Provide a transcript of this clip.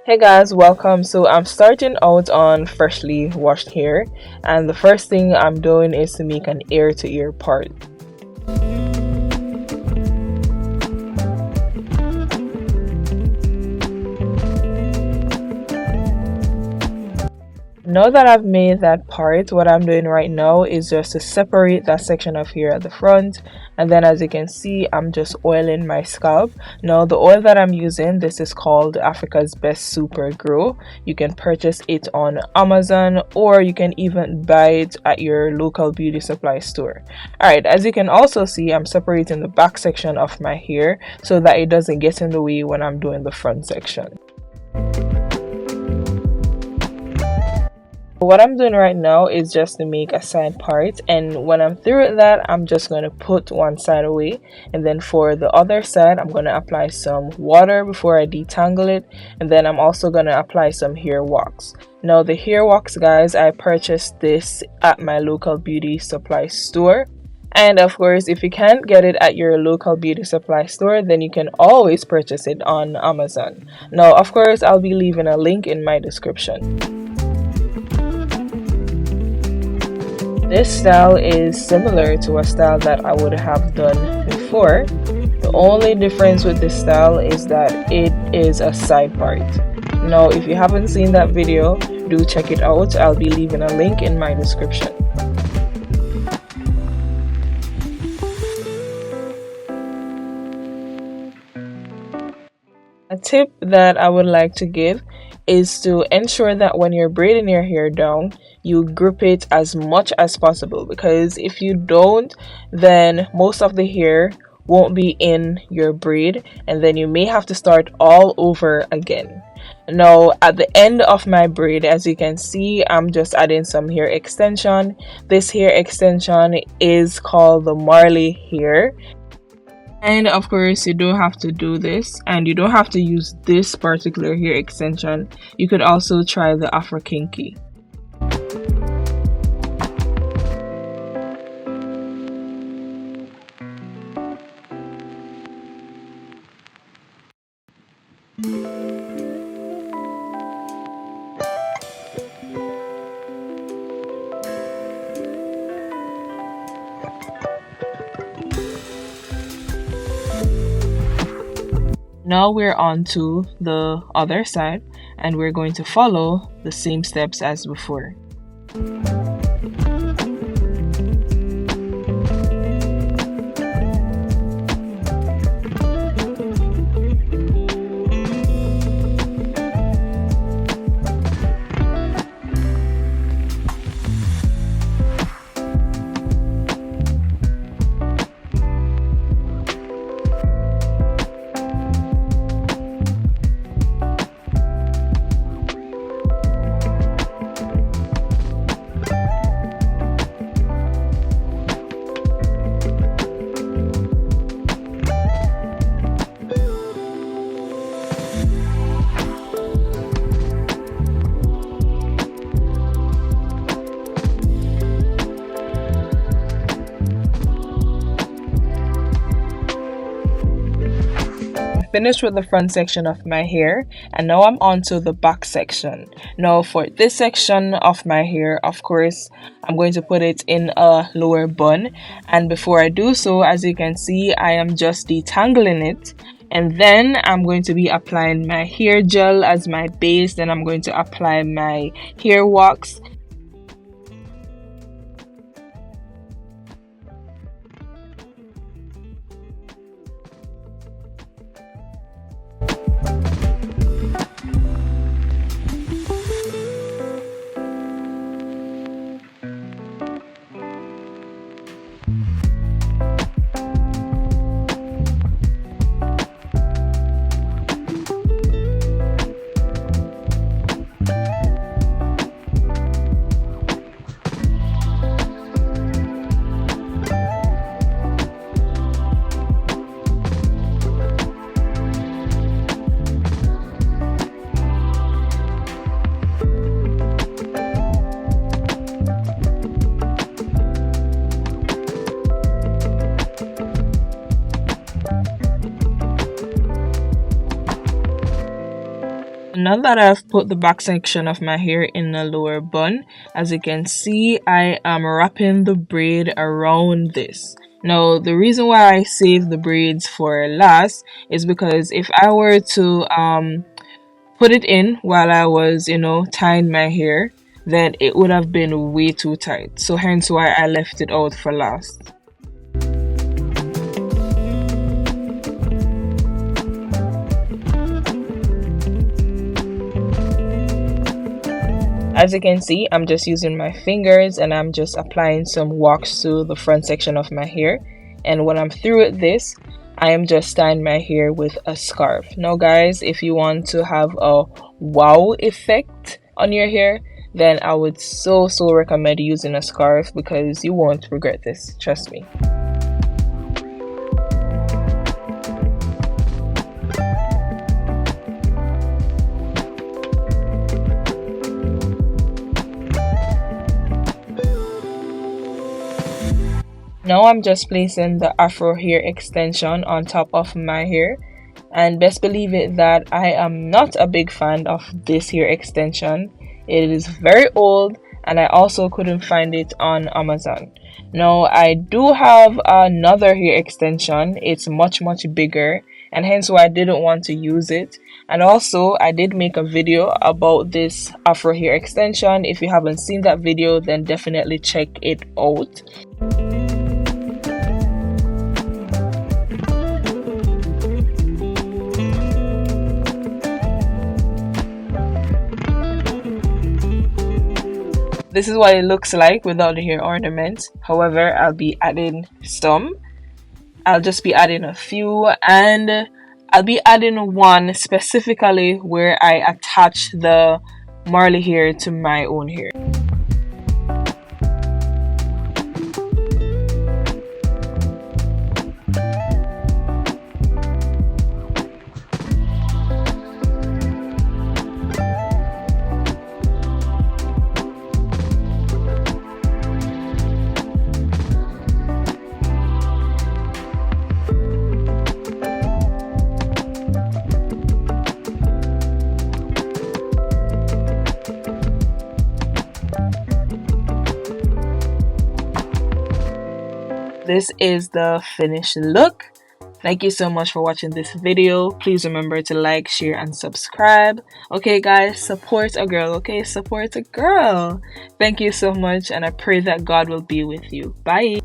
Hey guys, welcome. So I'm starting out on freshly washed hair, and the first thing I'm doing is to make an ear to ear part. Now that I've made that part, what I'm doing right now is just to separate that section of hair at the front, and then as you can see, I'm just oiling my scalp. Now the oil that I'm using, this is called Africa's Best Super Grow. You can purchase it on Amazon, or you can even buy it at your local beauty supply store. Alright, as you can also see, I'm separating the back section of my hair so that it doesn't get in the way when I'm doing the front section. What I'm doing right now is just to make a side part, and when I'm through with that, I'm just going to put one side away, and then for the other side I'm going to apply some water before I detangle it, and then I'm also going to apply some hair wax. Now the hair wax, guys, I purchased this at my local beauty supply store. And of course, if you can't get it at your local beauty supply store, then you can always purchase it on Amazon. Now of course, I'll be leaving a link in my description. This style is similar to a style that I would have done before. The only difference with this style is that it is a side part. Now, if you haven't seen that video, do check it out. I'll be leaving a link in my description. A tip that I would like to give is to ensure that when you're braiding your hair down, you grip it as much as possible, because if you don't, then most of the hair won't be in your braid, and then you may have to start all over again. Now at the end of my braid, as you can see, I'm just adding some hair extension. This hair extension is called the Marley hair. And of course, you don't have to do this, and you don't have to use this particular hair extension. You could also try the Afro Kinky. Now we're on to the other side, and we're going to follow the same steps as before. Finished with the front section of my hair, and now I'm on to the back section. Now for this section of my hair, of course, I'm going to put it in a lower bun, and before I do so, as you can see, I am just detangling it, and then I'm going to be applying my hair gel as my base. Then I'm going to apply my hair wax. Now that I've put the back section of my hair in a lower bun, as you can see, I am wrapping the braid around this. Now, the reason why I save the braids for last is because if I were to put it in while I was, tying my hair, then it would have been way too tight. So hence why I left it out for last. As you can see, I'm just using my fingers and I'm just applying some wax to the front section of my hair. And when I'm through with this, I am just tying my hair with a scarf. Now guys, if you want to have a wow effect on your hair, then I would so recommend using a scarf because you won't regret this, trust me. Now I'm just placing the Afro hair extension on top of my hair, and best believe it that I am not a big fan of this hair extension. It is very old and I also couldn't find it on Amazon. Now I do have another hair extension. It's much bigger and hence why I didn't want to use it. And also I did make a video about this Afro hair extension. If you haven't seen that video, then definitely check it out. This is what it looks like without the hair ornaments. However, I'll be adding some. I'll just be adding a few, and I'll be adding one specifically where I attach the Marley hair to my own hair. This is the finished look. Thank you so much for watching this video. Please remember to like, share, and subscribe. Okay guys, support a girl, okay? Support a girl. Thank you so much, and I pray that God will be with you. Bye.